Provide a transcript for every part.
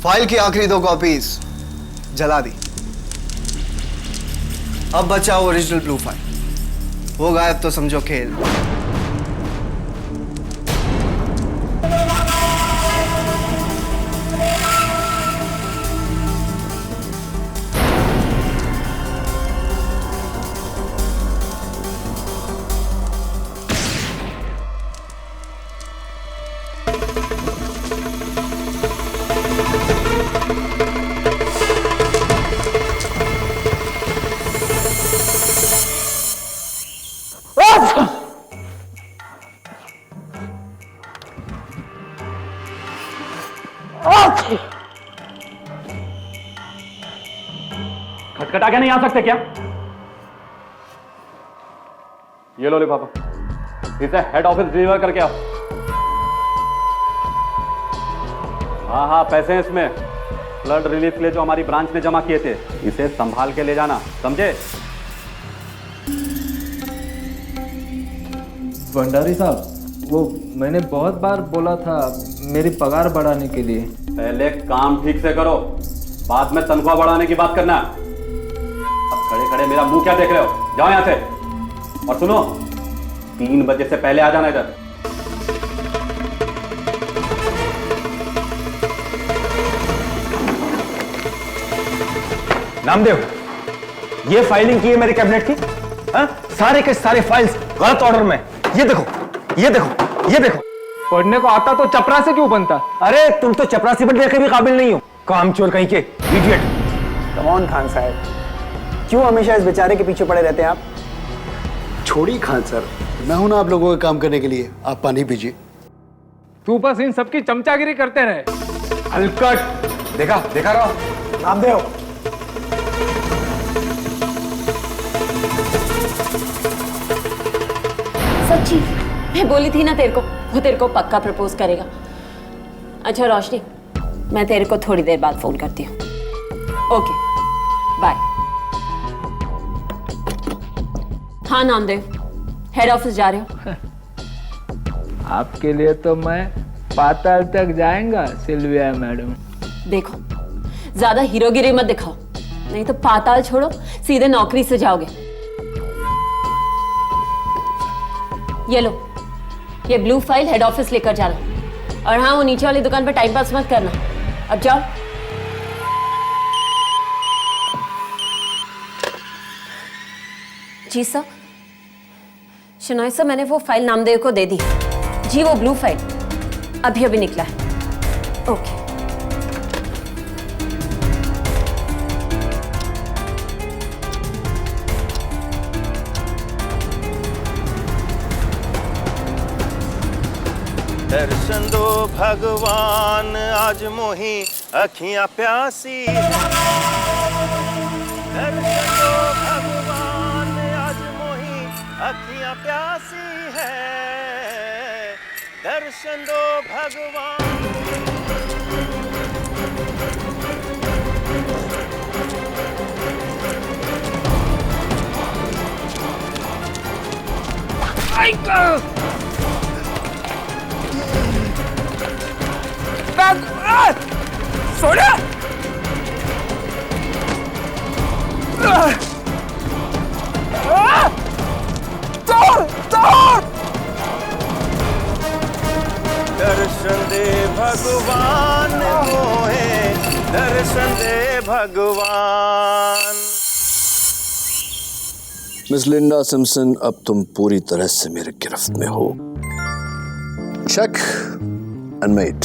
File की आखिरी 2 copies जला दी। अब बचा ओरिजिनल ब्लू फाइल, वो गायब तो समझो खेल। खटखटा के नहीं आ सकते क्या? ये लो लिफाफा, इसे हेड ऑफिस डिलीवर करके आओ। हाँ हाँ, पैसे हैं इसमें, फ्लड रिलीफ के लिए जो हमारी ब्रांच ने जमा किए थे। इसे संभाल के ले जाना, समझे? भंडारी साहब, वो मैंने बहुत बार बोला था मेरी पगार बढ़ाने के लिए। पहले काम ठीक से करो, बाद में तनख्वाह बढ़ाने की बात करना। अब खड़े खड़े मेरा मुंह क्या देख रहे हो? जाओ यहां से। और सुनो, 3 बजे से पहले आ जाना इधर। नामदेव, ये फाइलिंग की है मेरे कैबिनेट की। हाँ? सारे के सारे फाइल्स गलत ऑर्डर में। ये देखो, ये देखो, ये देखो। पढ़ने को आता तो चपरासी क्यों बनता? अरे तुम तो चपरासी बनने के भी काबिल नहीं हो, कामचोर कहीं के, इडियट। कम ऑन खान साहब, क्यों हमेशा इस बेचारे के पीछे पड़े रहते हैं आप? छोड़िए खान सर, मैं हूं ना आप लोगों के काम करने के लिए। आप पानी पीजिए। तू बस इन सबकी चमचागिरी करते रहे। हलकट। देखा देखा रहो नामदेव, सच्ची मैं बोली थी ना तेरे को, वो तेरे को पक्का प्रपोज करेगा। अच्छा रोशनी, मैं तेरे को थोड़ी देर बाद फोन करती हूँ। Okay bye. हाँ नामदेव, हेड ऑफिस जा रहे हो? आपके लिए तो मैं पाताल तक जाएगा सिल्विया मैडम। देखो, ज्यादा हीरोगिरी मत दिखाओ, नहीं तो पाताल छोड़ो सीधे नौकरी से जाओगे। ये लो, ये ब्लू फाइल हेड ऑफिस लेकर जाना। और हाँ, वो नीचे वाली दुकान पर टाइम पास मत करना। अब जाओ। जी सर। शनॉय सर, मैंने वो फाइल नामदेव को दे दी। जी, वो ब्लू फाइल अभी अभी निकला है। ओके। दर्शन दो भगवान, आज मोही अखियां प्यासी है। दर्शन दो भगवान, आज मोही अखियां प्यासी है। दर्शन दो भगवान। सोनिया! दर्शन दे भगवान मोहे, दर्शन दे भगवान। मिस लिंडा सिम्पसन, अब तुम पूरी तरह से मेरे गिरफ्त में हो। Check and mate.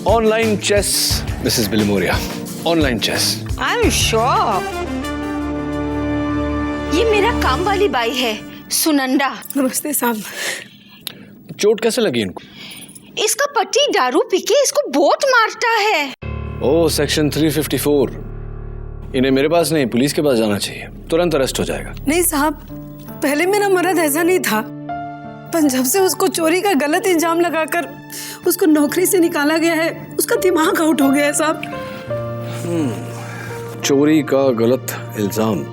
Online chess Mrs Bilimoria, online chess. I am sure. ये मेरा काम वाली बाई है, सुनंदा। नमस्ते साहब। चोट कैसे लगी इनको? इसका पति दारू पी के इसको बहुत मारता है। ओह, सेक्शन 354। इन्हें मेरे पास नहीं, पुलिस के पास जाना चाहिए, तुरंत अरेस्ट हो जाएगा। नहीं साहब, पहले मेरा मर्द ऐसा नहीं था, पर जब से उसको चोरी का गलत इल्जाम लगाकर उसको नौकरी से निकाला गया है, उसका दिमाग आउट हो गया है साहब। चोरी का गलत इल्जाम।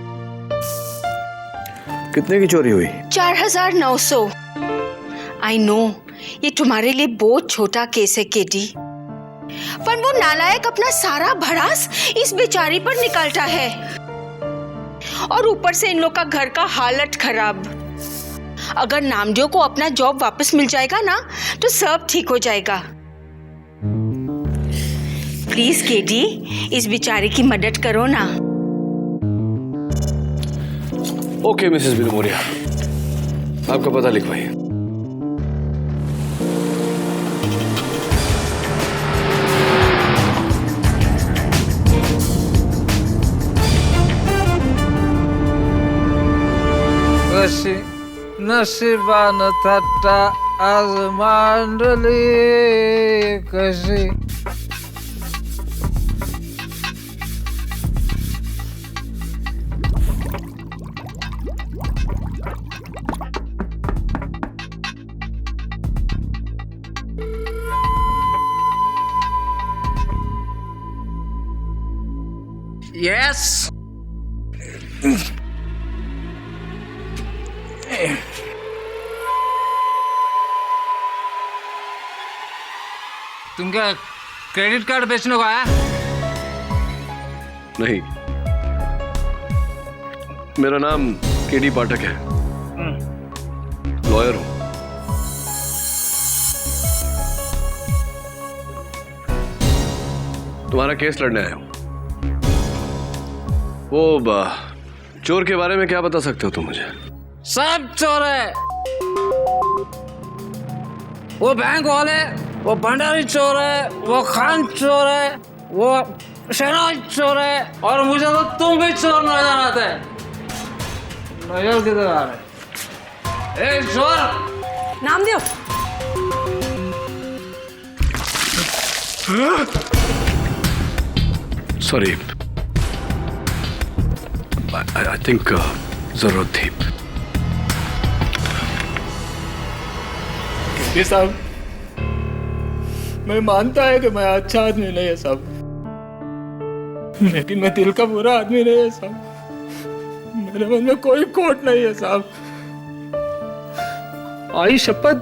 कितने की चोरी हुई? 4,900। आई नो ये तुम्हारे लिए बहुत छोटा केस है केडी, पर वो नालायक अपना सारा भड़ास इस बेचारी पर निकालता है, और ऊपर से इन लोग का घर का हालत खराब। अगर नामदेव को अपना जॉब वापस मिल जाएगा ना तो सब ठीक हो जाएगा। प्लीज केडी, इस बेचारे की मदद करो ना। ओके मिसेस बिलमोरिया, आपका पता लिखवाइए। कशी नशिबानं थट्टा आज मांडली कशी. Yes. तुम क्या क्रेडिट कार्ड बेचने को आया? नहीं, मेरा नाम केडी पाठक है, लॉयर हूं। तुम्हारा केस लड़ने आया हूं। वो चोर के बारे में क्या बता सकते हो तुम मुझे? सब चोर है, वो बैंक वाले, वो भंडारी चोर है, वो खान चोर है, वो शहनाज चोर है, और मुझे तो तुम भी चोर नजर आते हैं। नजर किधर आ रहे? ए चोर! नामदेव, सॉरी, आई थिंक जरूरत थी। ये साहब, मैं मानता है कि मैं अच्छा आदमी नहीं है साहब, लेकिन मैं दिल का बुरा आदमी नहीं है साहब। मेरे मन में कोई खोट नहीं है साहब। आई शपथ,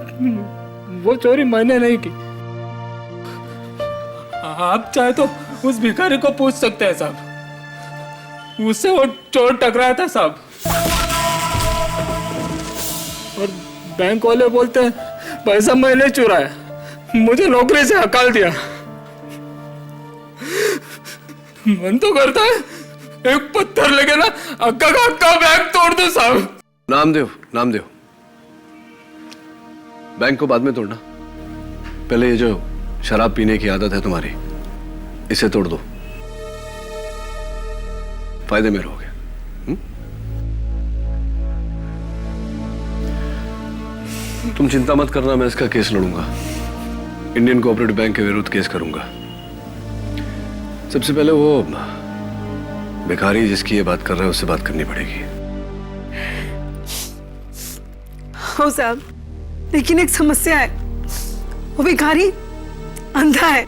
वो चोरी मैंने नहीं की। आप चाहे तो उस भिखारी को पूछ सकते हैं साहब, उससे वो चोर टकराया था साहब। और बैंक वाले बोलते हैं पैसा मैंने चुराया, मुझे नौकरी से हकाल दिया। मन तो करता है एक पत्थर लेके ना अक्का का अक्का बैंक तोड़ दो साहब। नामदेव, बैंक को बाद में तोड़ना, पहले ये जो शराब पीने की आदत है तुम्हारी, इसे तोड़ दो, फायदे में रहोगे। तुम चिंता मत करना, मैं इसका केस लड़ूंगा, इंडियन कोऑपरेटिव बैंक के विरुद्ध केस करूंगा। सबसे पहले वो भिखारी जिसकी ये बात कर रहा है उससे बात करनी पड़ेगी। हो साहब, लेकिन एक समस्या है, वो भिखारी अंधा है।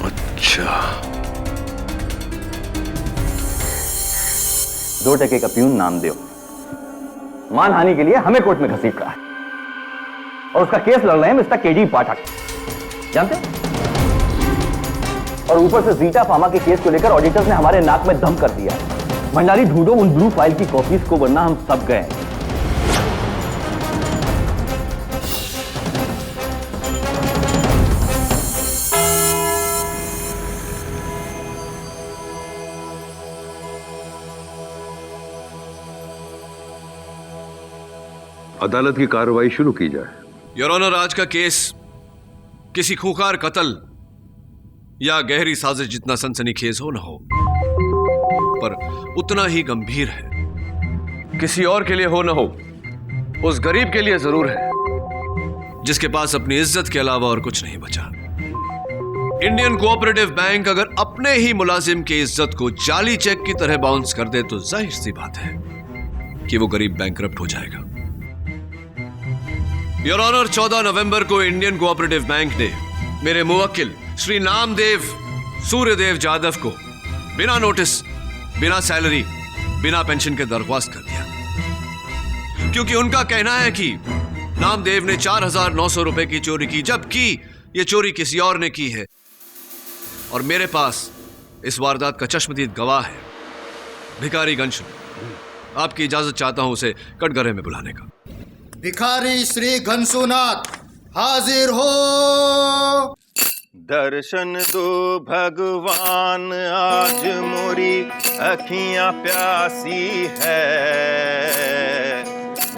अच्छा, 2 टके का प्यून नामदेव मानहानि के लिए हमें कोर्ट में घसीट रहा है, और उसका केस लड़ रहे हैं मिस्टर केडी पाठक, जानते हैं? और ऊपर से जीटा फार्मा के केस को लेकर ऑडिटर्स ने हमारे नाक में दम कर दिया। भंडारी ढूंढो उन ब्लू फाइल की कॉपीज को, वरना हम सब गए। अदालत की कार्रवाई शुरू की जाए। योर ऑनर, आज का केस किसी खूंखार कत्ल या गहरी साजिश जितना सनसनीखेज हो न हो, पर उतना ही गंभीर है। किसी और के लिए हो न हो, उस गरीब के लिए जरूर है जिसके पास अपनी इज्जत के अलावा और कुछ नहीं बचा। इंडियन कोऑपरेटिव बैंक अगर अपने ही मुलाजिम की इज्जत को जाली चेक की तरह बाउंस कर दे तो जाहिर सी बात है कि वो गरीब बैंकरप्ट हो जाएगा। योर ऑनर, 14 नवंबर को इंडियन कोऑपरेटिव बैंक ने मेरे मुवक्किल श्री नामदेव सूर्यदेव जादव को बिना नोटिस, बिना सैलरी बिना पेंशन के दरख्वास्त कर दिया, क्योंकि उनका कहना है कि नामदेव ने 4,900 रुपए की चोरी की, जबकि यह चोरी किसी और ने की है। और मेरे पास इस वारदात का चश्मदीद गवाह है, भिखारी गंशु। आपकी इजाजत चाहता हूं उसे कटघरे में बुलाने का। भिखारी श्री घनसूनाथ हाजिर हो। दर्शन दो भगवान, आज मोरी अखियां प्यासी है।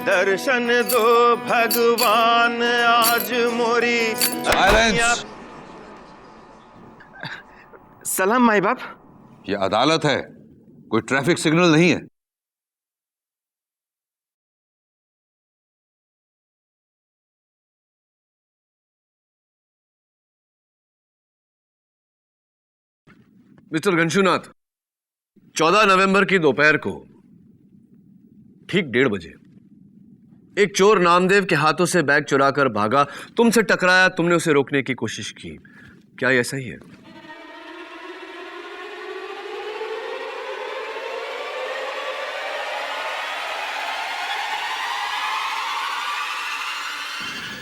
दर्शन दो भगवान, आज मोरी अखियां। सलाम माई बाप। ये अदालत है, कोई ट्रैफिक सिग्नल नहीं है। मिस्टर घनशुनाथ, 14 नवंबर की दोपहर को ठीक 1:30 बजे एक चोर नामदेव के हाथों से बैग चुराकर भागा, तुमसे टकराया, तुमने उसे रोकने की कोशिश की। क्या यह सही है?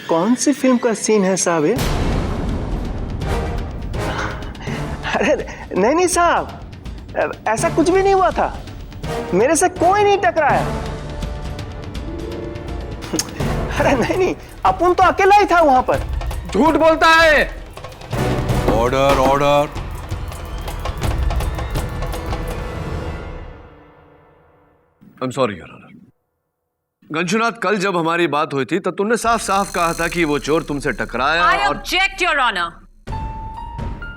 कौन सी फिल्म का सीन है साहब ये? अरे नहीं साहब, ऐसा कुछ भी नहीं हुआ था। मेरे से कोई नहीं टकराया। अरे नहीं, अपुन तो अकेला ही था वहां पर। झूठ बोलता है। Order order. I am sorry your honour. घनशुनाथ, कल जब हमारी बात हुई थी तो तुमने साफ साफ कहा था कि वो चोर तुमसे टकराया। I object, Your Honor.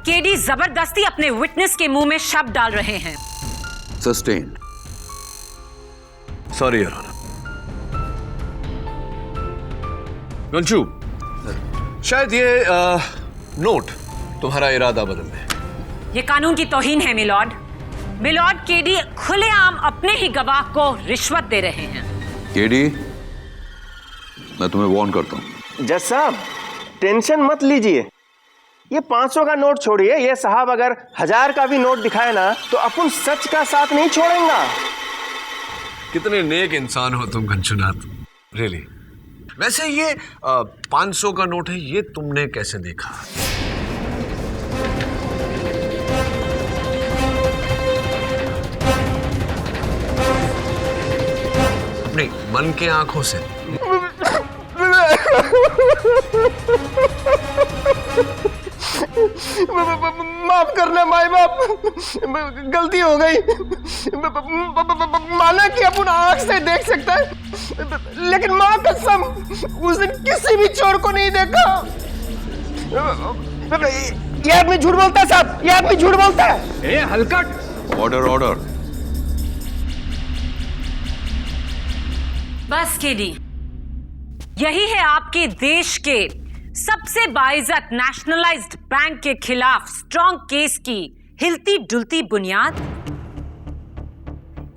KD जबरदस्ती अपने विटनेस के मुंह में शब्द डाल रहे हैं। सस्टेन्ड। Sorry your honour. गंशु, शायद ये नोट तुम्हारा इरादा बदल दे। ये कानून की तौहीन है मिलॉर्ड। मिलॉर्ड, केडी खुलेआम अपने ही गवाह को रिश्वत दे रहे हैं। केडी, मैं तुम्हें वार्न करता हूं। जज साहब, टेंशन मत लीजिए। ये 500 का नोट छोड़िए, ये साहब अगर 1000 का भी नोट दिखाए ना तो अपन सच का साथ नहीं छोड़ेंगे। कितने नेक इंसान हो तुम घनशुनाथ, रियली। वैसे ये 500 का नोट है, ये तुमने कैसे देखा? अपनी मन के आंखों से। माफ करना माई बाप, गलती हो गई। माना कि अपन आंख से देख सकता है, लेकिन मां कसम उस दिन किसी भी चोर को नहीं देखा। ये आदमी झूठ बोलता है साहब, ये आदमी झूठ बोलता है। ए हलकट। Order order. बस केडी, यही है आपके देश के सबसे बाइज्जत नेशनलाइज्ड बैंक के खिलाफ स्ट्रॉन्ग केस की हिलती डुलती बुनियाद।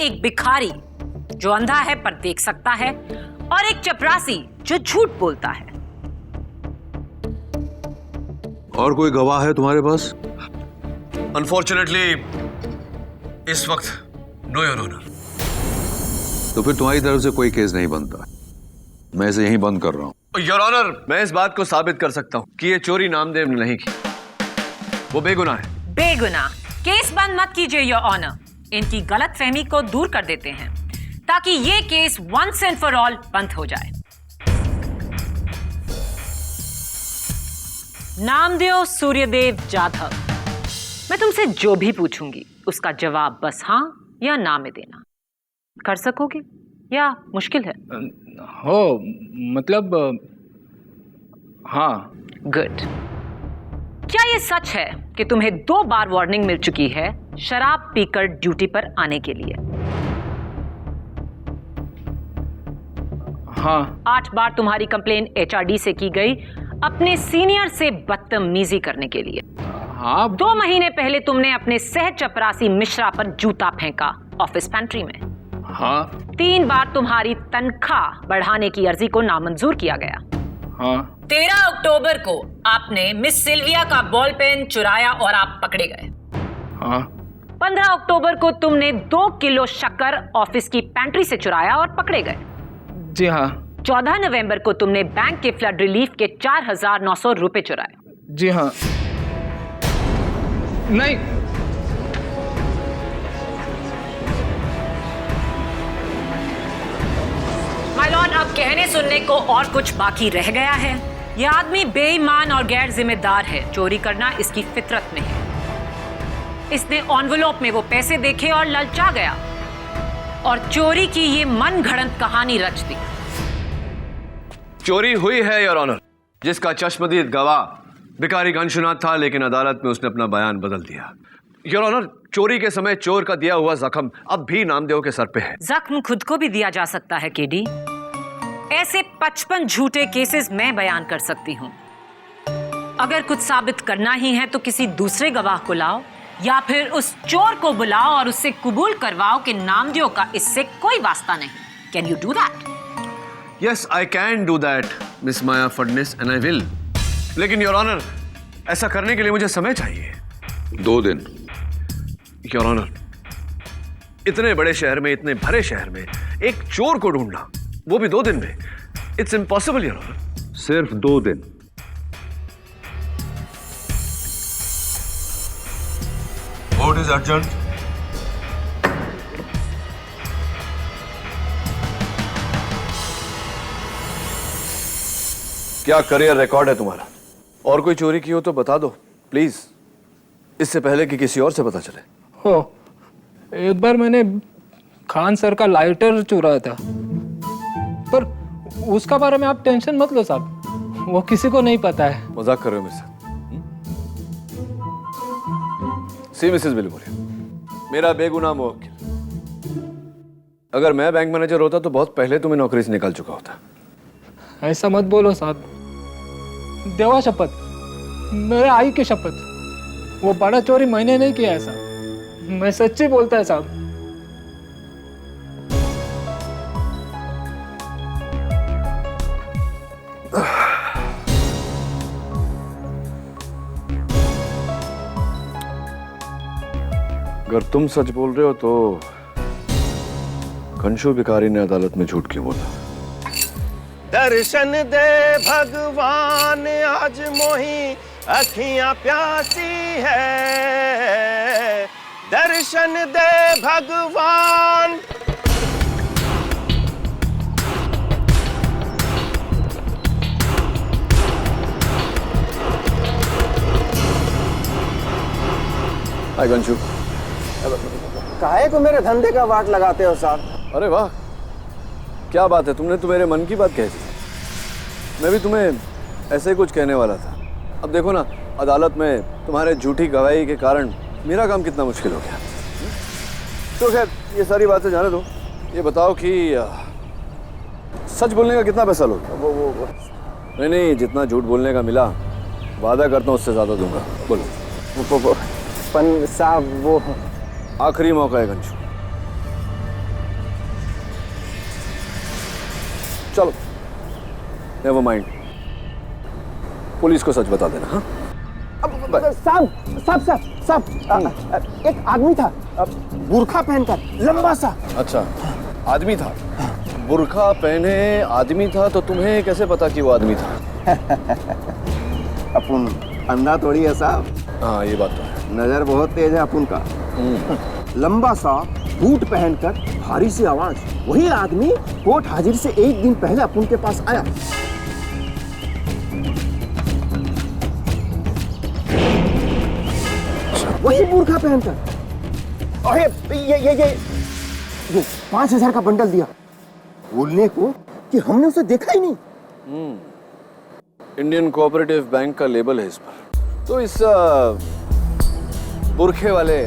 एक भिखारी जो अंधा है पर देख सकता है, और एक चपरासी जो झूठ बोलता है। और कोई गवाह है तुम्हारे पास? अनफॉर्चुनेटली इस वक्त नो योर ऑनर। तो फिर तुम्हारी तरफ से कोई केस नहीं बनता, मैं इसे यहीं बंद कर रहा हूं। योर ऑनर, मैं इस बात को साबित कर सकता हूं कि ये चोरी नामदेव ने नहीं की, वो बेगुनाह है। बेगुनाह? केस बंद मत कीजिए योर ऑनर। इनकी गलतफहमी को दूर कर देते हैं ताकि ये case once and for all बंद हो जाए। नामदेव सूर्यदेव जाधव, मैं तुमसे जो भी पूछूंगी उसका जवाब बस हाँ या ना में देना। कर सकोगे या मुश्किल है? हो मतलब हाँ। गुड। क्या ये सच है कि तुम्हें 2 बार वार्निंग मिल चुकी है शराब पीकर ड्यूटी पर आने के लिए? हाँ। 8 बार तुम्हारी कंप्लेन HRD से की गई अपने सीनियर से बदतमीजी करने के लिए। हाँ। 2 महीने पहले तुमने अपने सह चपरासी मिश्रा पर जूता फेंका ऑफिस पेंट्री में। हाँ। 3 बार तुम्हारी तनख्वाह बढ़ाने की अर्जी को नामंजूर किया गया। हाँ। 13 अक्टूबर को आपने मिस सिल्विया का बॉल पेन चुराया और आप पकड़े गए। हाँ। 15 अक्टूबर को तुमने 2 किलो शक्कर ऑफिस की पैंट्री से चुराया और पकड़े गए। जी हाँ। 14 नवंबर को तुमने बैंक के फ्लड रिलीफ के 4,900 रुपए चुराए। जी हाँ। नहीं, माय लॉर्ड, अब कहने सुनने को और कुछ बाकी रह गया है। यह आदमी बेईमान और गैर जिम्मेदार है। चोरी करना इसकी फितरत में है। इसने एनवेलप में वो पैसे देखे और ललचा गया और चोरी की ये मन घड़ंत कहानी रच दी। चोरी हुई है योर ऑनर, जिसका चश्मदीद गवाह भिखारी घनश्याम था, लेकिन अदालत में उसने अपना बयान बदल दिया। योर ऑनर, चोरी के समय चोर का दिया हुआ जख्म अब भी नामदेव के सर पे है। जख्म खुद को भी दिया जा सकता है केडी। ऐसे 55 झूठे केसेस मैं बयान कर सकती हूँ। अगर कुछ साबित करना ही है तो किसी दूसरे गवाह को लाओ या फिर उस चोर को बुलाओ और उससे कबूल करवाओ कि नामदेव का इससे कोई वास्ता नहीं। Can you do that? Yes, I can do that miss Maya Phadnis and I will. लेकिन योर ऑनर, ऐसा करने के लिए मुझे समय चाहिए। 2 दिन। योर ऑनर, इतने बड़े शहर में, इतने भरे शहर में एक चोर को ढूंढना, वो भी 2 दिन में, इट्स इम्पॉसिबल योर ऑनर। सिर्फ 2 दिन। What is urgent? क्या करियर रिकॉर्ड है तुम्हारा? और कोई चोरी की हो तो बता दो प्लीज, इससे पहले कि किसी और से पता चले। हो, एक बार मैंने खान सर का लाइटर चुराया था, पर उसका बारे में आप टेंशन मत लो साहब, वो किसी को नहीं पता है। मजाक कर रहे हो मेरे साथ? सी मिसेस बिलमोरी, मेरा बेगुनाह मुवक्किल, अगर मैं बैंक मैनेजर होता तो बहुत पहले तुम्हें नौकरी से निकाल चुका होता। ऐसा मत बोलो साहब, देवा शपथ, मेरे आई की शपथ, वो बड़ा चोरी मैंने नहीं किया ऐसा, मैं सच्ची बोलता है साहब। अगर तुम सच बोल रहे हो तो घनश्याम भिखारी ने अदालत में झूठ क्यों बोला? दर्शन दे भगवान आज मोही अखियां प्यासी है, दर्शन दे भगवान। हाय घनश्याम। काहे को मेरे धंधे का वाट लगाते हो साहब? अरे वाह, क्या बात है, तुमने तो मेरे मन की बात कह दी। मैं भी तुम्हें ऐसे ही कुछ कहने वाला था। अब देखो ना, अदालत में तुम्हारे झूठी गवाही के कारण मेरा काम कितना मुश्किल हो गया। तो खैर ये सारी बातें जाने दो, ये बताओ कि सच बोलने का कितना पैसा लोगे? वो नहीं, जितना झूठ बोलने का मिला वादा करता हूँ उससे ज्यादा दूंगा। बोलो। पन साहब वो आखिरी मौका है घनश्याम, चलो नेवर माइंड, पुलिस को सच बता देना। हाँ साहब, एक आदमी था बुर्खा पहनकर, लंबा सा। अच्छा, आदमी था, बुर्खा पहने आदमी था, तो तुम्हें कैसे पता कि वो आदमी था? अपन अंधा थोड़ी है साहब। हाँ ये बात तो है, नजर बहुत तेज है अपन का। लंबा सा, बूट पहनकर, भारी सी आवाज, वही आदमी कोर्ट हाजिर से 1 दिन पहले अपन के पास आया। वही बुर्खा पहनकर, और ये 5,000 का बंडल दिया, बोलने को कि हमने उसे देखा ही नहीं। इंडियन कोऑपरेटिव बैंक का लेबल है इस पर। तो इस बुरखे वाले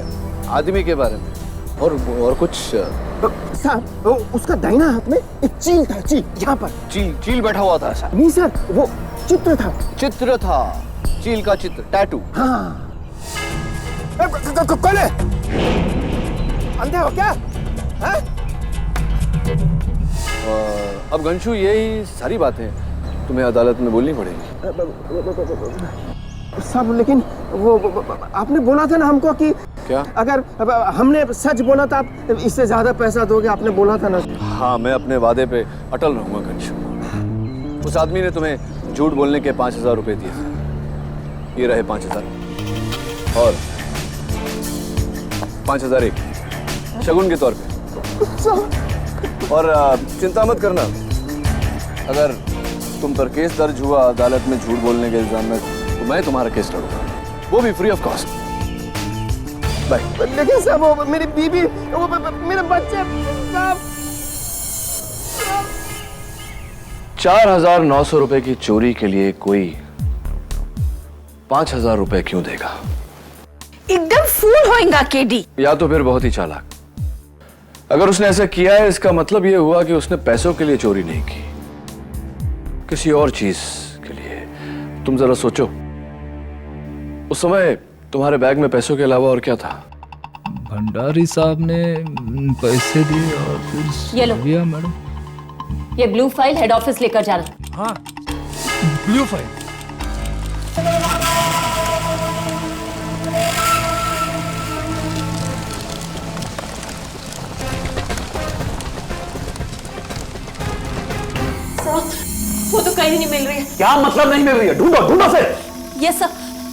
आदमी के बारे में और कुछ? साहब, उसका दाहिना हाथ में एक चील था, चील यहाँ पर। चील बैठा हुआ था ऐसा? नहीं सर, वो चित्र था। चित्र था, चील का चित्र, टैटू। हाँ। कौन है? अंधे हो क्या? अब घनश्याम यही सारी बातें तुम्हें अदालत में बोलनी पड़ेगी। साहब लेकिन वो आपने बोला था ना हमको कि क्या? अगर हमने सच बोला तो आप इससे ज्यादा पैसा दोगे, आपने बोला था ना। हाँ, मैं अपने वादे पे अटल रहूंगा घनश्याम। उस आदमी ने तुम्हें झूठ बोलने के 5,000 रुपए दिए थे। ये रहे 5,000 और 5,000 एक शगुन के तौर पे। और चिंता मत करना, अगर तुम पर केस दर्ज हुआ अदालत में झूठ बोलने के इल्जाम में, तो मैं तुम्हारा केस लड़ूंगा, वो भी फ्री ऑफ कॉस्ट। लेकिन साहब वो मेरी बीबी, वो मेरे बच्चे साहब। 4,900 रुपए की चोरी के लिए कोई 5,000 रुपए क्यों देगा? एकदम फूल होएगा केडी। या तो फिर बहुत ही चालाक। अगर उसने ऐसा किया है, इसका मतलब यह हुआ कि उसने पैसों के लिए चोरी नहीं की, किसी और चीज के लिए। तुम जरा सोचो, उस समय तुम्हारे बैग में पैसों के अलावा और क्या था? भंडारी साहब ने पैसे दिए और फिर ये लो। दिया मैडम। ये ब्लू फाइल हेड ऑफिस लेकर जाना। हाँ, ब्लू फाइल। वो तो कहीं नहीं मिल रही है। क्या मतलब नहीं मिल रही है? ढूंढो ढूंढो से। ये सब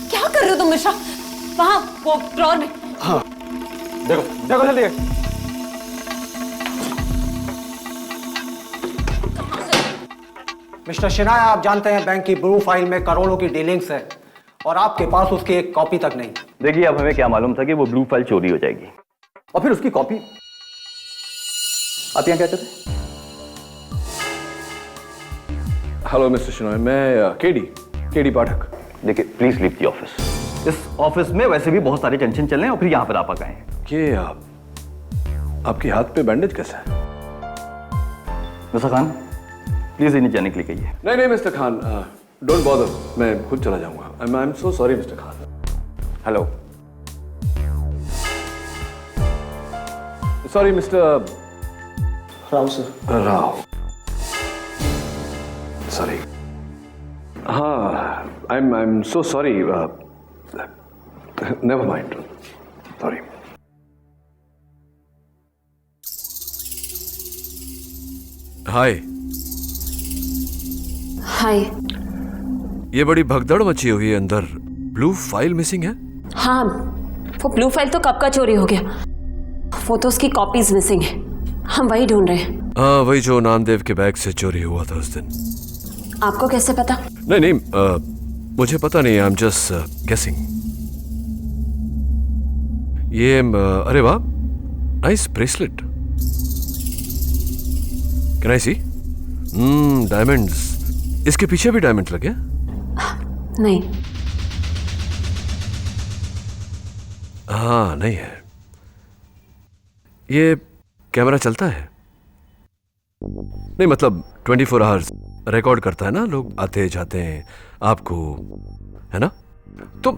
क्या कर रहे हो तुम मिश्रा? वहां वो ड्रॉर में। हाँ, देखो देखो जल्दी। मिस्टर शिनाय, आप जानते हैं बैंक की ब्लू फाइल में करोड़ों की डीलिंग्स है और आपके पास उसकी एक कॉपी तक नहीं। देखिए, अब हमें क्या मालूम था कि वो ब्लू फाइल चोरी हो जाएगी, और फिर उसकी कॉपी। आप यहाँ क्या कर रहे हैं? हेलो मिस्टर शिनॉय, मैं केडी पाठक। देखिए, प्लीज लीव द ऑफिस। इस ऑफिस में वैसे भी बहुत सारे टेंशन चल रहे हैं, और फिर यहाँ पर आप आ गए। ये आपके हाथ पे बैंडेज कैसा है? मिस्टर खान, प्लीज इन्हें जाने के लिए कहिए। नहीं मिस्टर खान, डोंट बॉदर, मैं खुद चला जाऊंगा। I am so sorry mister Khan. Hello, sorry mister Rao sir. Rao, sorry. हाँ, I am so sorry. Never mind, sorry. Hi. Hi. ये बड़ी भगदड़ मची हुई है अंदर। ब्लू फाइल मिसिंग है? हाँ, वो ब्लू फाइल तो कब का चोरी हो गया, वो तो उसकी कॉपीज मिसिंग है। हम वही ढूंढ रहे हैं। हाँ, वही जो नामदेव के बैग से चोरी हुआ था उस दिन। आपको कैसे पता? नहीं, मुझे पता नहीं, आई एम जस्ट गेसिंग। ये अरे वाह, nice bracelet. Can I see? Diamonds. इसके पीछे भी डायमंड लगे? नहीं। हाँ, नहीं है। ये कैमरा चलता है? नहीं, मतलब 24 आवर्स रिकॉर्ड करता है ना, लोग आते जाते हैं आपको, है ना? तो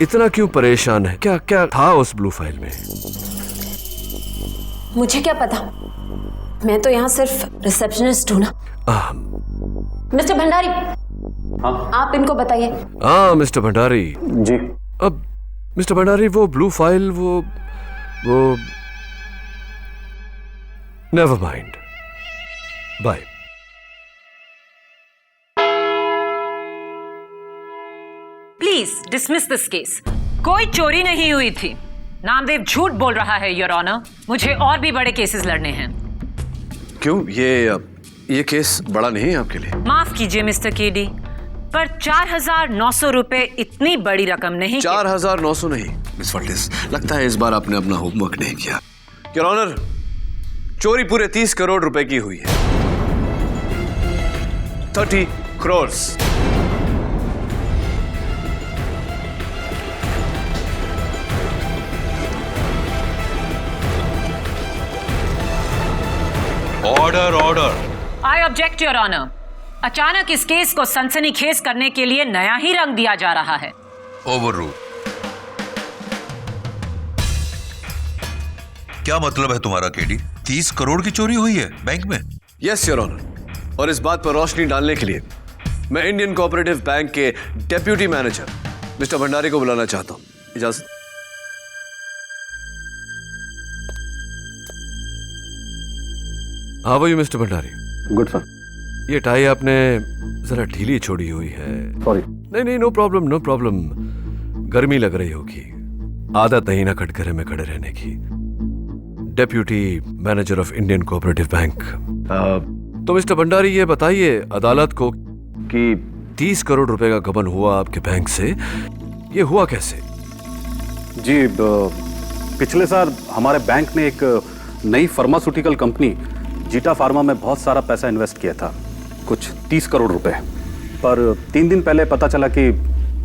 इतना क्यों परेशान है? क्या क्या था उस ब्लू फाइल में? मुझे क्या पता, मैं तो यहाँ सिर्फ रिसेप्शनिस्ट हूँ ना। मिस्टर भंडारी। हाँ? आप इनको बताइए। हाँ मिस्टर भंडारी जी। अब मिस्टर भंडारी, वो ब्लू फाइल, वो never mind, bye. Please dismiss this case. कोई चोरी नहीं हुई थी। नामदेव झूठ बोल रहा है योर ऑनर। मुझे और भी बड़े केसेस लड़ने हैं। क्यों? ये केस बड़ा नहीं है आपके लिए? माफ कीजिए मिस्टर केडी, पर 4,900 रुपए इतनी बड़ी रकम नहीं। 4,900 नहीं मिस फर्टिस, लगता है इस बार आपने अपना होमवर्क नहीं किया। योर ऑनर, चोरी पूरे 30 करोड़ रुपए की हुई है। 30 crore. Order order. I object your honour. अचानक इस केस को सनसनीखेज करने के लिए नया ही रंग दिया जा रहा है। Over rule. क्या मतलब है तुम्हारा केडी? 30 करोड़ की चोरी हुई है बैंक में? यस योर ऑनर, और इस बात पर रोशनी डालने के लिए मैं इंडियन कोऑपरेटिव बैंक के डेप्यूटी मैनेजर मिस्टर भंडारी को बुलाना चाहता हूं। इजाजत। हाँ भाई मिस्टर भंडारी। Good sir. ये टाई आपने जरा ढीली छोड़ी हुई है। सॉरी। नहीं नहीं, नो प्रॉब्लम नो प्रॉब्लम। गर्मी लग रही होगी, आदत नहीं ना कटघरे में खड़े रहने की। Deputy manager of Indian cooperative bank. तो मिस्टर भंडारी ये बताइए अदालत को कि 30 करोड़ रुपए का गबन हुआ आपके बैंक से, ये हुआ कैसे? जी, पिछले साल हमारे बैंक ने एक नई फार्मास्यूटिकल कंपनी जीटा फार्मा में बहुत सारा पैसा इन्वेस्ट किया था, कुछ 30 करोड़ रुपए। पर 3 दिन पहले पता चला कि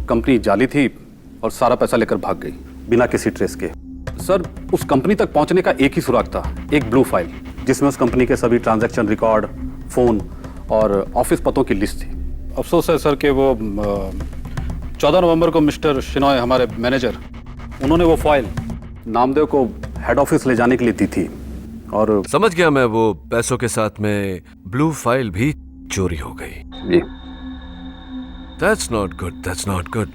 कंपनी जाली थी और सारा पैसा लेकर भाग गई बिना किसी ट्रेस के। सर, उस कंपनी तक पहुंचने का एक ही सुराग था, एक ब्लू फाइल जिसमें उस कंपनी के सभी ट्रांजैक्शन रिकॉर्ड, फोन और ऑफिस पतों की लिस्ट थी। अफसोस है सर कि वो 14 नवंबर को मिस्टर शिनॉय, हमारे मैनेजर, उन्होंने वो फाइल नामदेव को हेड ऑफिस ले जाने के लिए दी थी और समझ गया मैं, वो पैसों के साथ में ब्लू फाइल भी चोरी हो गई। जी। That's not good, that's not good।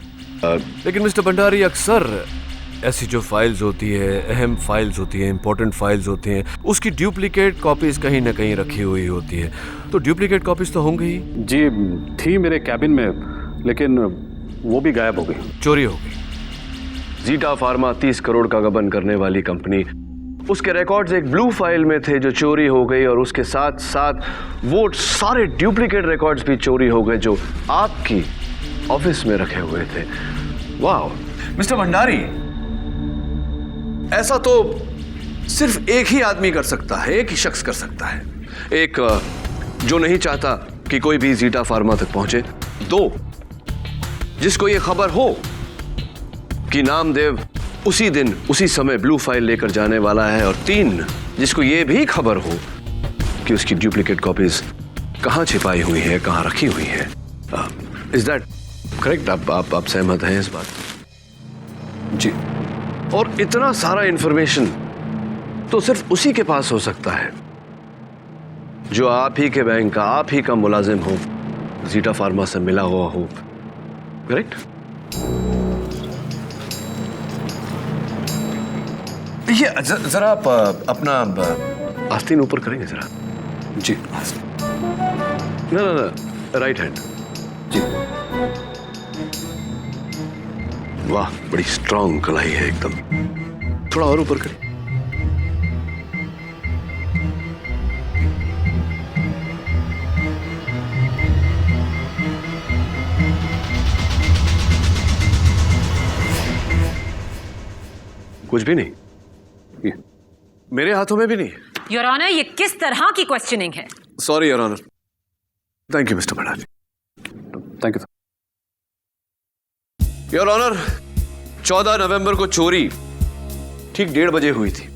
लेकिन मिस्टर भंडारी, अक्सर ऐसी जो फाइल्स होती है, अहम फाइल्स होती है, इंपॉर्टेंट फाइल्स होती हैं, उसकी डुप्लीकेट कॉपीज कहीं ना कहीं रखी हुई होती है, तो डुप्लीकेट कॉपीज तो होंगी ही। जी, थी मेरे कैबिन में, लेकिन वो भी गायब हो गई, चोरी हो गई। जीटा फार्मा 30 करोड़ का गबन करने वाली कंपनी, उसके रिकॉर्ड्स एक ब्लू फाइल में थे जो चोरी हो गई, और उसके साथ साथ वो सारे डुप्लीकेट रिकॉर्ड्स भी चोरी हो गए जो आपकी ऑफिस में रखे हुए थे। वाह मिस्टर भंडारी, ऐसा तो सिर्फ एक ही आदमी कर सकता है, एक ही शख्स कर सकता है। एक, जो नहीं चाहता कि कोई भी जीटा फार्मा तक पहुंचे। 2, जिसको यह खबर हो कि नामदेव उसी दिन उसी समय ब्लू फाइल लेकर जाने वाला है। और 3, जिसको यह भी खबर हो कि उसकी डुप्लीकेट कॉपीज कहां छिपाई हुई है, कहां रखी हुई है। Is that correct? आप सहमत हैं इस बात? जी। और इतना सारा इंफॉर्मेशन तो सिर्फ उसी के पास हो सकता है जो आप ही के बैंक का, आप ही का मुलाजिम हो, जीटा फार्मा से मिला हुआ हो। करेक्ट? ये जरा आप अपना आस्तीन ऊपर करेंगे जरा। जी। ना, राइट हैंड। जी। वाह, बड़ी स्ट्रांग कलाई है एकदम। थोड़ा और ऊपर करें। कुछ भी नहीं, मेरे हाथों में भी नहीं। योर ऑनर, ये किस तरह की क्वेश्चनिंग है? Sorry your honour. Thank you Mr Bhandari. Thank you. Your honour, 14 नवंबर को चोरी ठीक 1:30 बजे हुई थी।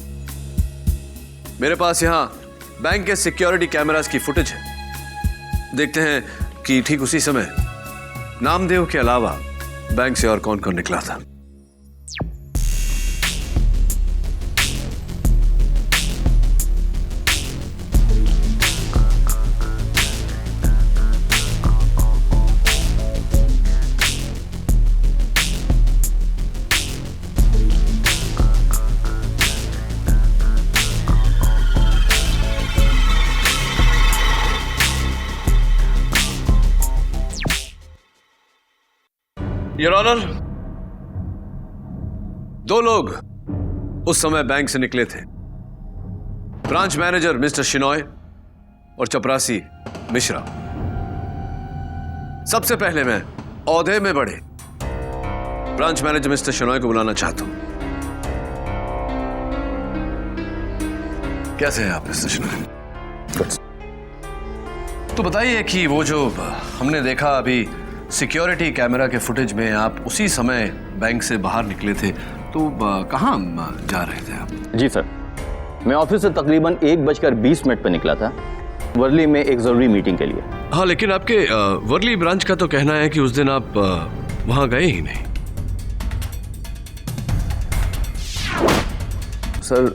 मेरे पास यहां बैंक के सिक्योरिटी कैमरास की फुटेज है। देखते हैं कि ठीक उसी समय नामदेव के अलावा बैंक से और कौन कौन निकला था। योर ऑनर, 2 लोग उस समय बैंक से निकले थे। ब्रांच मैनेजर मिस्टर शिनॉय और चपरासी मिश्रा। सबसे पहले मैं औहदे में बढ़े ब्रांच मैनेजर मिस्टर शिनॉय को बुलाना चाहता हूं। कैसे हैं आप मिस्टर शिनॉय? तो बताइए कि वो जो हमने देखा अभी सिक्योरिटी कैमरा के फुटेज में, आप उसी समय बैंक से बाहर निकले थे, तो कहाँ जा रहे थे आप? जी सर, मैं ऑफिस से तकरीबन 1:20 पर निकला था, वर्ली में एक जरूरी मीटिंग के लिए। हाँ, लेकिन आपके वर्ली ब्रांच का तो कहना है कि उस दिन आप वहां गए ही नहीं। सर,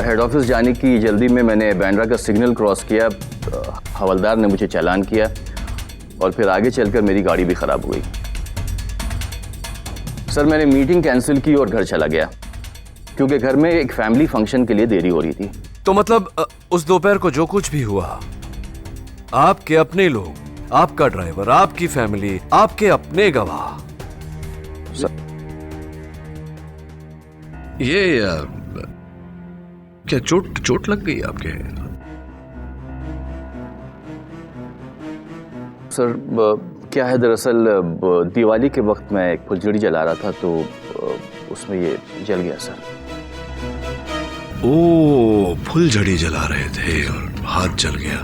हेड ऑफिस जाने की जल्दी में मैंने बांद्रा का सिग्नल क्रॉस किया, हवलदार ने मुझे चालान किया और फिर आगे चलकर मेरी गाड़ी भी खराब हो गई। सर मैंने मीटिंग कैंसिल की और घर चला गया क्योंकि घर में एक फैमिली फंक्शन के लिए देरी हो रही थी। तो मतलब उस दोपहर को जो कुछ भी हुआ, आपके अपने लोग, आपका ड्राइवर, आपकी फैमिली, आपके अपने गवाह, सर ये क्या चोट लग गई आपके? सर क्या है, दरअसल दिवाली के वक्त मैं एक फुलझड़ी जला रहा था तो उसमें ये जल गया सर। ओ, फुलझड़ी जला रहे थे और हाथ जल गया।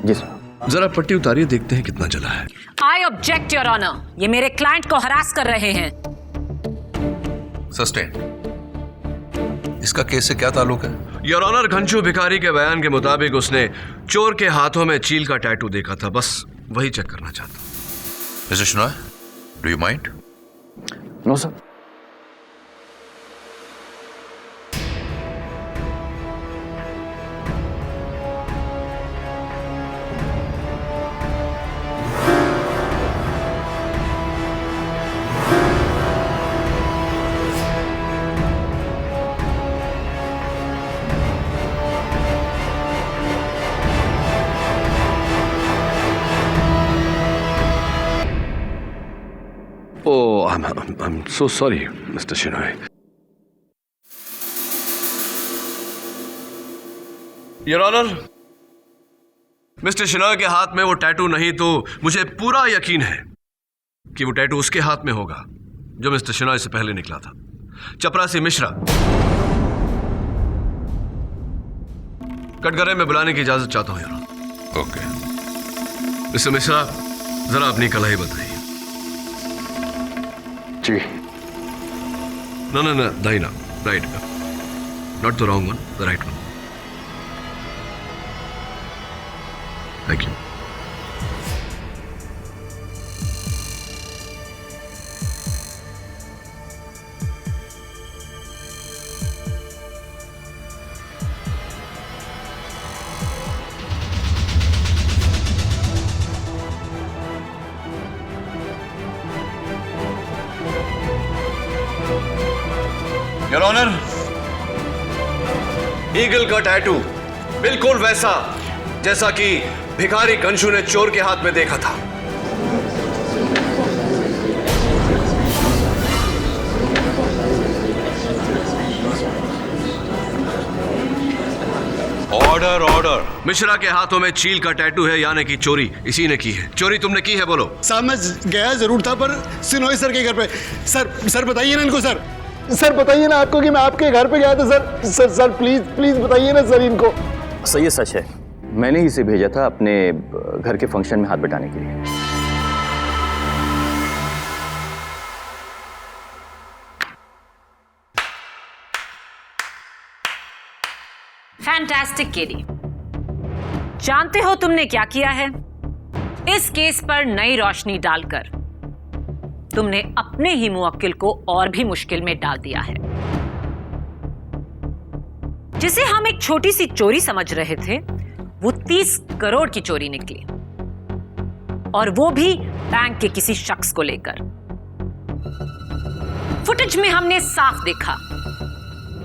जी सर। जरा पट्टी उतारिए, देखते हैं कितना जला है। आई ऑब्जेक्ट योर ऑनर, ये मेरे क्लाइंट को हरास कर रहे हैं। सस्टेन। इसका केस से क्या ताल्लुक है? योर ऑनर, घनशू भिखारी के बयान के मुताबिक उसने चोर के हाथों में चील का टैटू देखा था, बस वही चेक करना चाहता हूं। Mr Shenoy, do you mind? No sir. Oh, I'm so sorry, Mr. Shinoy. Your Honor, Mr Shenoy के हाथ में वो टैटू नहीं तो मुझे पूरा यकीन है कि वो टैटू उसके हाथ में होगा जो मिस्टर शिनॉय से पहले निकला था, चपरासी मिश्रा। कटघरे में बुलाने की इजाजत चाहता हूं your honour. Okay. Mr Mishra, जरा अपनी कलाई बताइए। जी। No, दाहिना, right. Not the wrong one, the right one. Thank you. Your honour, eagle का टैटू बिल्कुल वैसा जैसा कि भिखारी घनशू ने चोर के हाथ में देखा था। Order order. मिश्रा के हाथों में चील का टैटू है, यानी कि चोरी इसी ने की है। चोरी तुमने की है, बोलो। साहब मैं गया जरूर था पर सिनोई सर के घर पे। सर बताइए ना इनको। सर बताइए ना आपको कि मैं आपके घर पे गया था। सर प्लीज बताइए ना सर इनको। सर ये सच है, मैंने ही इसे भेजा था अपने घर के फंक्शन में हाथ बटाने के लिए। फैंटास्टिक केडी, जानते हो तुमने क्या किया है? इस केस पर नई रोशनी डालकर तुमने अपने ही मुवक्किल को और भी मुश्किल में डाल दिया है। जिसे हम एक छोटी सी चोरी समझ रहे थे, वो 30 करोड़ की चोरी निकली, और वो भी बैंक के किसी शख्स को लेकर। फुटेज में हमने साफ देखा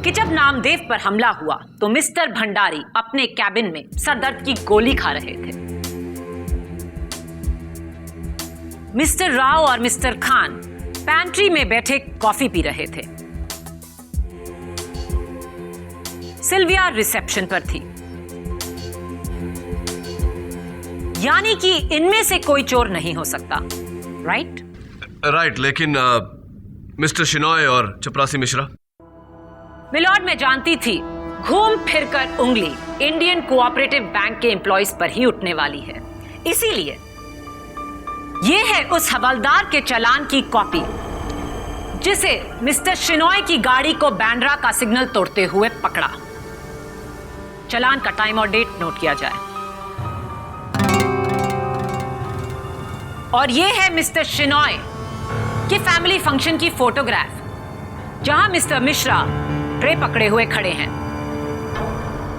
कि जब नामदेव पर हमला हुआ तो मिस्टर भंडारी अपने कैबिन में सरदर्द की गोली खा रहे थे। मिस्टर राव और मिस्टर खान पैंट्री में बैठे कॉफी पी रहे थे। सिल्विया रिसेप्शन पर थी। यानी कि इनमें से कोई चोर नहीं हो सकता, राइट? राइट, लेकिन मिस्टर शिनॉय और चपरासी मिश्रा? मिलॉर्ड, मैं जानती थी घूम फिरकर उंगली इंडियन कोऑपरेटिव बैंक के एम्प्लॉइज पर ही उठने वाली है। इसीलिए ये है उस हवलदार के चालान की कॉपी जिसे मिस्टर शिनॉय की गाड़ी को बैंड्रा का सिग्नल तोड़ते हुए पकड़ा। चालान का टाइम और डेट नोट किया जाए। और ये है मिस्टर शिनॉय के फैमिली फंक्शन की फोटोग्राफ, जहां मिस्टर मिश्रा ट्रे पकड़े हुए खड़े हैं।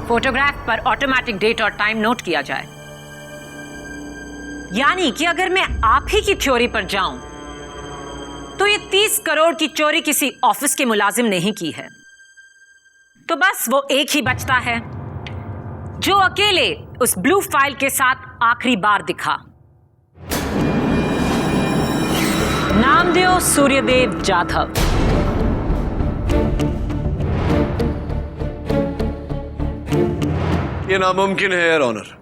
फोटोग्राफ पर ऑटोमेटिक डेट और टाइम नोट किया जाए। यानी कि अगर मैं आप ही की थ्योरी पर जाऊं तो ये 30 करोड़ की चोरी किसी ऑफिस के मुलाजिम ने ही की है। तो बस वो एक ही बचता है जो अकेले उस ब्लू फाइल के साथ आखिरी बार दिखा। नामदेव सूर्यदेव जाधव। ये नामुमकिन है योर ऑनर।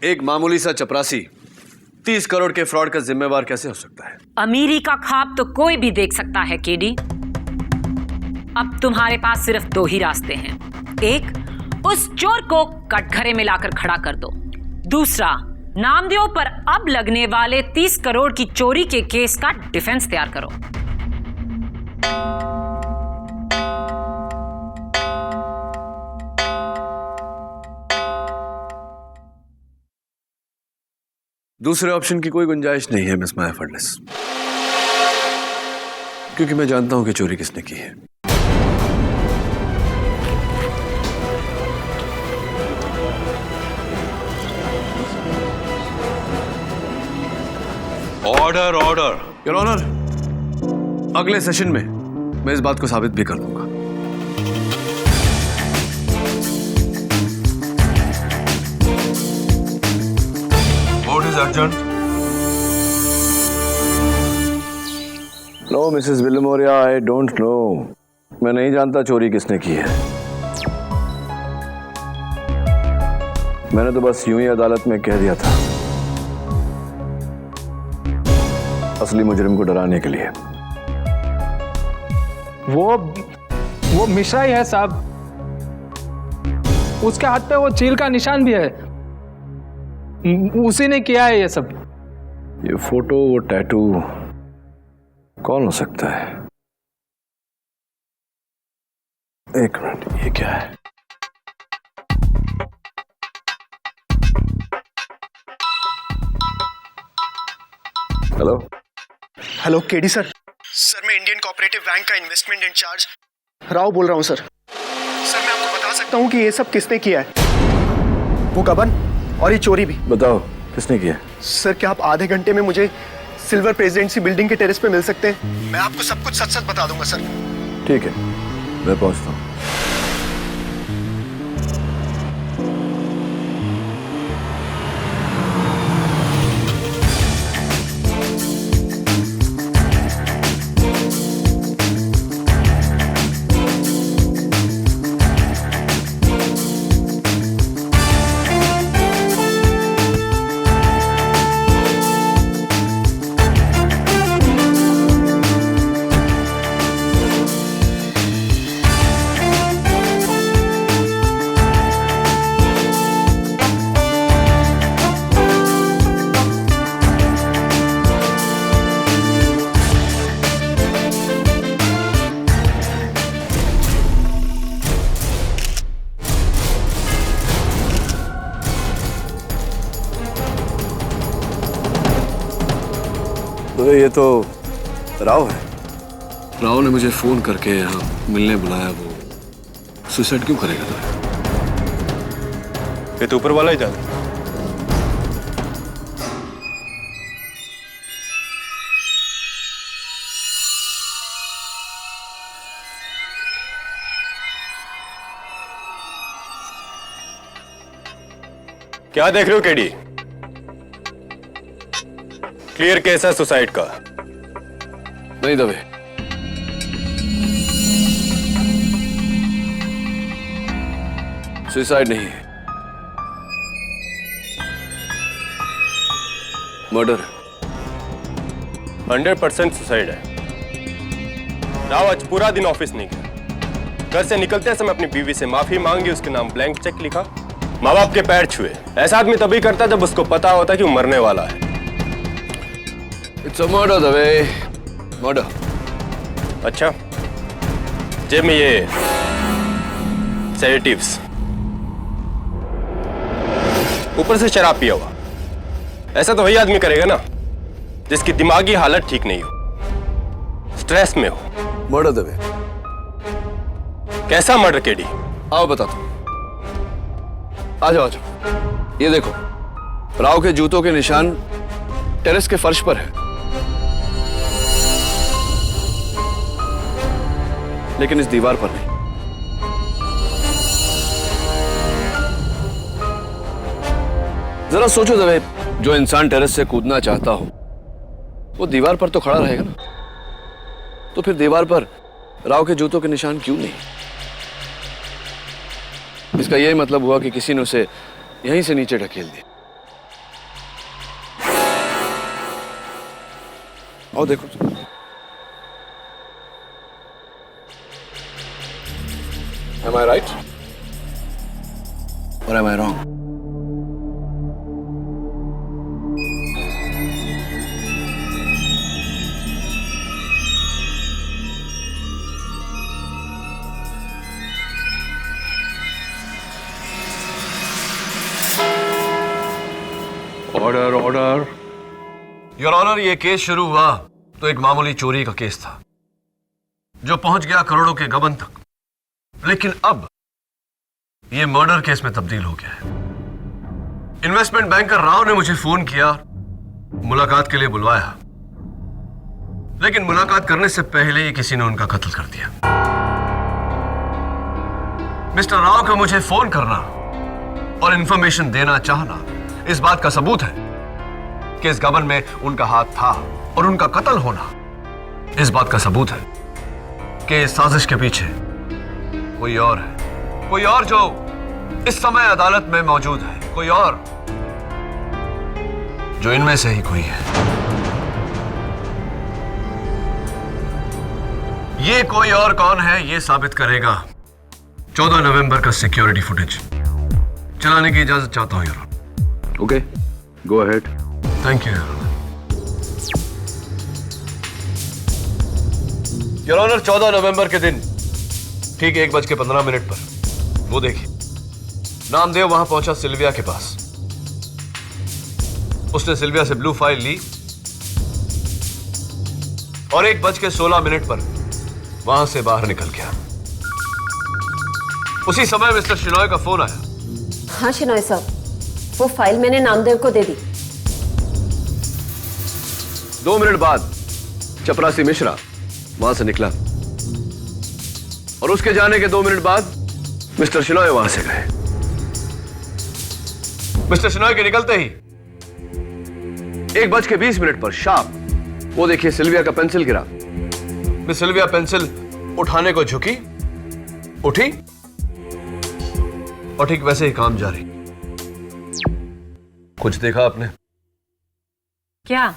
एक मामूली सा चपरासी 30 करोड़ के फ्रॉड का जिम्मेवार कैसे हो सकता है? अमीरी का ख्वाब तो कोई भी देख सकता है केडी। अब तुम्हारे पास सिर्फ 2 ही रास्ते हैं। एक, उस चोर को कटघरे में लाकर खड़ा कर दो। दूसरा, नामदेव पर अब लगने वाले 30 करोड़ की चोरी के केस का डिफेंस तैयार करो। दूसरे ऑप्शन की कोई गुंजाइश नहीं है मिस माया फडनेस, क्योंकि मैं जानता हूं कि चोरी किसने की है। Order order. योर ऑनर, अगले सेशन में मैं इस बात को साबित भी कर दूंगा। What is urgent? No Mrs Wilmoria, I don't know. मैं नहीं जानता चोरी किसने की है। मैंने तो बस यूं ही अदालत में कह दिया था, असली मुजरिम को डराने के लिए। वो मिश्रा ही है साहब। उसके हाथ पे वो चील का निशान भी है। उसी ने किया है ये सब। ये फोटो, वो टैटू कौन हो सकता है? एक मिनट, ये क्या है? Hello hello KD sir. Sir मैं इंडियन कोऑपरेटिव बैंक का इन्वेस्टमेंट इंचार्ज राव बोल रहा हूँ सर। सर मैं आपको बता सकता हूँ कि ये सब किसने किया है, वो गबन और ये चोरी भी। बताओ किसने किया? सर क्या आप आधे घंटे में मुझे सिल्वर प्रेसिडेंसी बिल्डिंग के टेरेस पे मिल सकते हैं? मैं आपको सब कुछ सच सच बता दूंगा सर। ठीक है, मैं पहुंचता हूँ। तो ये तो राव है। राव ने मुझे फोन करके यहाँ मिलने बुलाया। वो सुसाइड क्यों करेगा? तो ये तो ऊपर वाला ही जाने। क्या देख रहे हो केडी? क्लियर केस है सुसाइड का। नहीं दबे, सुसाइड नहीं है, मर्डर है। 100% सुसाइड है। राव आज पूरा दिन ऑफिस नहीं गया। घर से निकलते समय अपनी बीवी से माफी मांगी, उसके नाम ब्लैंक चेक लिखा, माँ बाप के पैर छुए। ऐसा आदमी तभी करता जब उसको पता होता कि वो मरने वाला है। इट्स अ मर्डर दबे, मर्डर। अच्छा, जेब में ये सेडेटिव्स, ऊपर से शराब पिया हुआ। ऐसा तो वही आदमी करेगा ना जिसकी दिमागी हालत ठीक नहीं हो, स्ट्रेस में हो। मर्डर दबे। कैसा मर्डर केडी? आओ बताता हूं। आ जाओ, आ जाओ। ये देखो, राव के जूतों के निशान टेरेस के फर्श पर है। लेकिन इस दीवार पर नहीं। जरा सोचो दवे, जो इंसान टेरेस से कूदना चाहता हो वो दीवार पर तो खड़ा रहेगा ना, तो फिर दीवार पर राव के जूतों के निशान क्यों नहीं? इसका यही मतलब हुआ कि किसी ने उसे यहीं से नीचे ढकेल दिया। और देखो, am I right? Or am I wrong? Order order. Your honour, ये केस शुरू हुआ तो एक मामूली चोरी का केस था जो पहुंच गया करोड़ों के गबन तक, लेकिन अब ये मर्डर केस में तब्दील हो गया है। इन्वेस्टमेंट बैंकर राव ने मुझे फोन किया, मुलाकात के लिए बुलवाया, लेकिन मुलाकात करने से पहले ही किसी ने उनका कत्ल कर दिया। मिस्टर राव का मुझे फोन करना और इंफॉर्मेशन देना चाहना इस बात का सबूत है कि इस गबन में उनका हाथ था, और उनका कत्ल होना इस बात का सबूत है कि इस साजिश के पीछे कोई और है, कोई और जो इस समय अदालत में मौजूद है, कोई और जो इनमें से ही कोई है। ये कोई और कौन है ये साबित करेगा 14 नवंबर का सिक्योरिटी फुटेज। चलाने की इजाजत चाहता हूं यार। Okay, go ahead. Thank you your honour. 14 नवंबर के दिन ठीक 1:15 पर वो देखिए, नामदेव वहां पहुंचा सिल्विया के पास। उसने सिल्विया से ब्लू फाइल ली और 1:16 पर वहां से बाहर निकल गया। उसी समय मिस्टर शिनॉय का फोन आया। हाँ शिनॉय साहब, वो फाइल मैंने नामदेव को दे दी। 2 मिनट बाद चपरासी मिश्रा वहां से निकला और उसके जाने के 2 मिनट बाद मिस्टर शिनॉय वहां से गए। मिस्टर शिनॉय के निकलते ही 1:20 पर शार्प वो देखिए सिल्विया का पेंसिल गिरा। मिस सिल्विया पेंसिल उठाने को झुकी, उठी और ठीक वैसे ही काम जारी। कुछ देखा आपने? क्या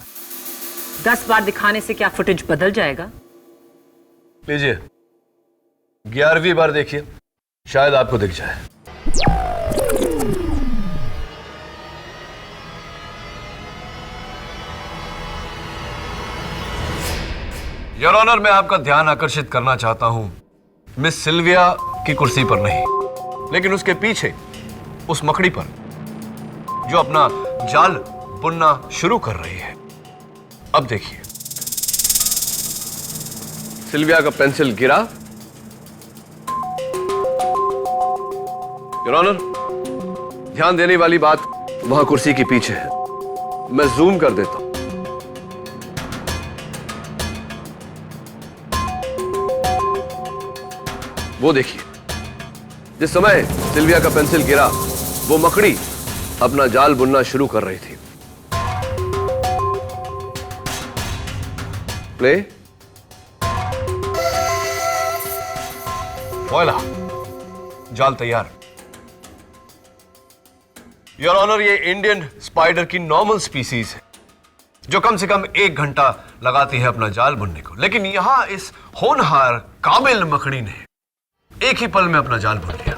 10 बार दिखाने से क्या फुटेज बदल जाएगा? लीजिए 11वीं बार देखिए, शायद आपको दिख जाए। योर ऑनर, मैं आपका ध्यान आकर्षित करना चाहता हूं मिस सिल्विया की कुर्सी पर नहीं, लेकिन उसके पीछे उस मकड़ी पर जो अपना जाल बुनना शुरू कर रही है। अब देखिए, सिल्विया का पेंसिल गिरा। योर ऑनर, ध्यान देने वाली बात वहां कुर्सी के पीछे है। मैं जूम कर देता हूं। वो देखिए, जिस समय सिल्विया का पेंसिल गिरा वो मकड़ी अपना जाल बुनना शुरू कर रही थी। प्ले। वॉइला, जाल तैयार। योर ऑनर, ये इंडियन स्पाइडर की नॉर्मल स्पीसीज है जो कम से कम 1 घंटा लगाती है अपना जाल बुनने को, लेकिन यहां इस होनहार काबिल मकड़ी ने एक ही पल में अपना जाल बुन लिया।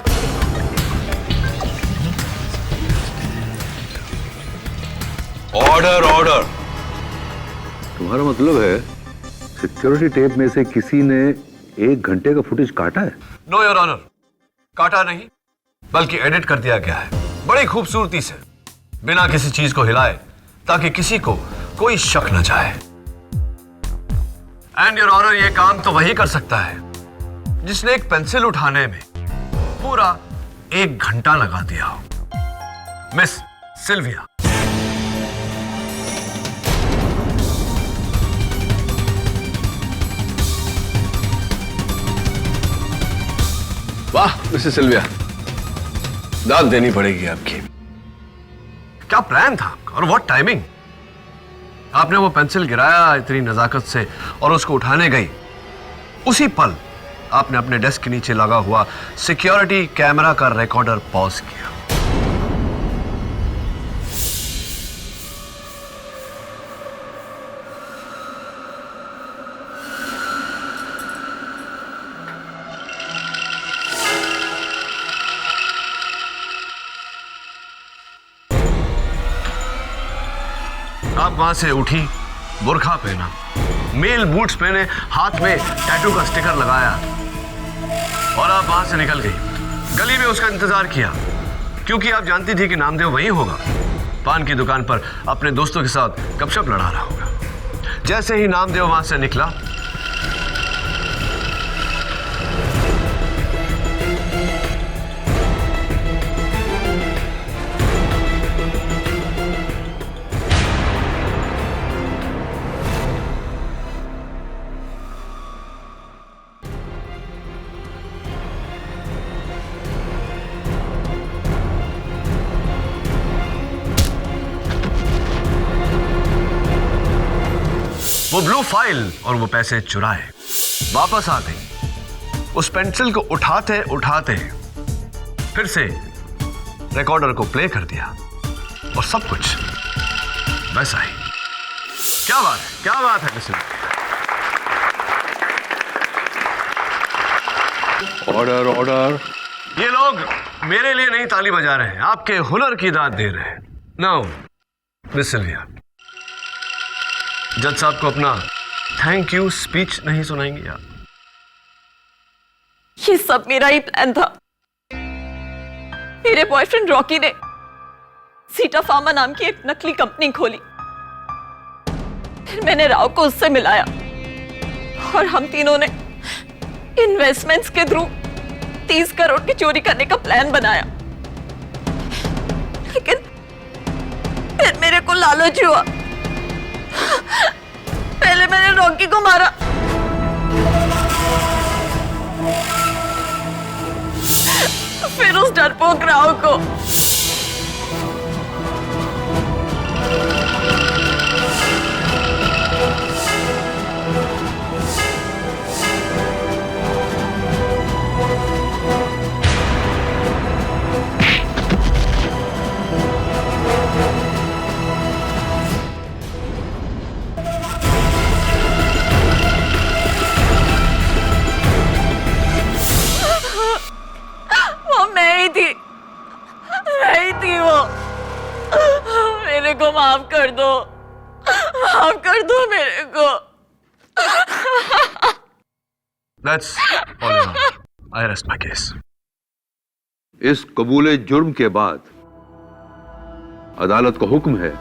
Order order. तुम्हारा मतलब है सिक्योरिटी टेप में से किसी ने 1 घंटे का फुटेज काटा है? नो योर ऑनर, काटा नहीं बल्कि एडिट कर दिया गया है बड़ी खूबसूरती से, बिना किसी चीज को हिलाए, ताकि किसी को कोई शक न जाए। एंड योर ऑनर, ये काम तो वही कर सकता है जिसने एक पेंसिल उठाने में पूरा 1 घंटा लगा दिया हो। Miss Sylvia. वाह मिसेस सिल्विया, दाद देनी पड़ेगी आपकी। क्या प्लान था आपका और व्हाट टाइमिंग। आपने वो पेंसिल गिराया इतनी नजाकत से और उसको उठाने गई, उसी पल आपने अपने डेस्क के नीचे लगा हुआ सिक्योरिटी कैमरा का रिकॉर्डर पॉज किया। आप वहां से उठी, बुर्खा पहना, मेल बूट्स पहने, हाथ में टैटू का स्टिकर लगाया और आप वहां से निकल गई। गली में उसका इंतजार किया क्योंकि आप जानती थी कि नामदेव वहीं होगा, पान की दुकान पर अपने दोस्तों के साथ गपशप लड़ा रहा होगा। जैसे ही नामदेव वहां से निकला, वो ब्लू फाइल और वो पैसे चुराए वापस आ गई। उस पेंसिल को उठाते उठाते फिर से रिकॉर्डर को प्ले कर दिया और सब कुछ वैसा ही। क्या बात है, क्या बात है मिसेस। Order order. ये लोग मेरे लिए नहीं ताली बजा रहे हैं, आपके हुनर की दाद दे रहे हैं। नाउ मिस सिल्विया, जज साहब को अपना थैंक यू स्पीच नहीं सुनाएंगे आप? ये सब मेरा ही प्लान था। मेरे बॉयफ्रेंड रॉकी ने सीटा फार्मा नाम की एक नकली कंपनी खोली, फिर मैंने राव को उससे मिलाया और हम तीनों ने इन्वेस्टमेंट्स के थ्रू 30 करोड़ की चोरी करने का प्लान बनाया। लेकिन फिर मेरे को लालच हुआ। पहले मैंने रॉकी को मारा, फिर उस डरपोक राव को। मेरे को माफ कर दो, माफ कर दो मेरे को। That's all I know. I rest my case. इस कबूले जुर्म के बाद अदालत का हुक्म है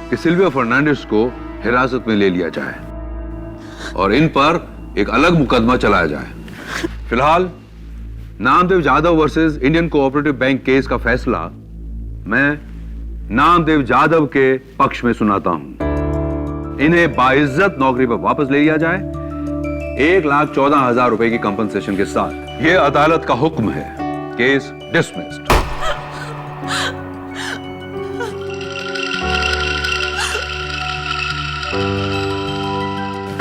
कि सिल्विया फर्नांडिस को हिरासत में ले लिया जाए और इन पर एक अलग मुकदमा चलाया जाए। फिलहाल Namdev Jadhav versus Indian cooperative bank case का फैसला मैं नामदेव जाधव के पक्ष में सुनाता हूं। इन्हें बाइज्जत नौकरी पर वापस ले लिया जाए 1,14,000 रुपए की कंपनसेशन के साथ। यह अदालत का हुक्म है। Case dismissed.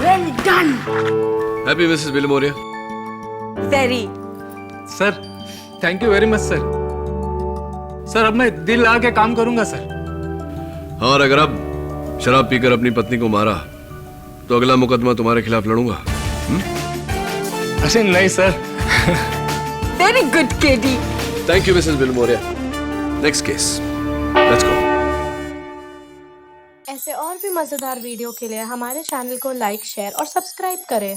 Well done. Happy Mrs Bilimoria. Very. Sir thank you very much sir. Sir अब मैं दिल लगा के काम करूंगा सर। हाँ, और अगर अब शराब पीकर अपनी पत्नी को मारा तो अगला मुकदमा तुम्हारे खिलाफ लड़ूंगा। ऐसे नहीं sir. Very good KD. Thank you Mrs Bilimoria. Next case, let's go. ऐसे और भी मजेदार वीडियो के लिए हमारे चैनल को लाइक, शेयर और सब्सक्राइब करें।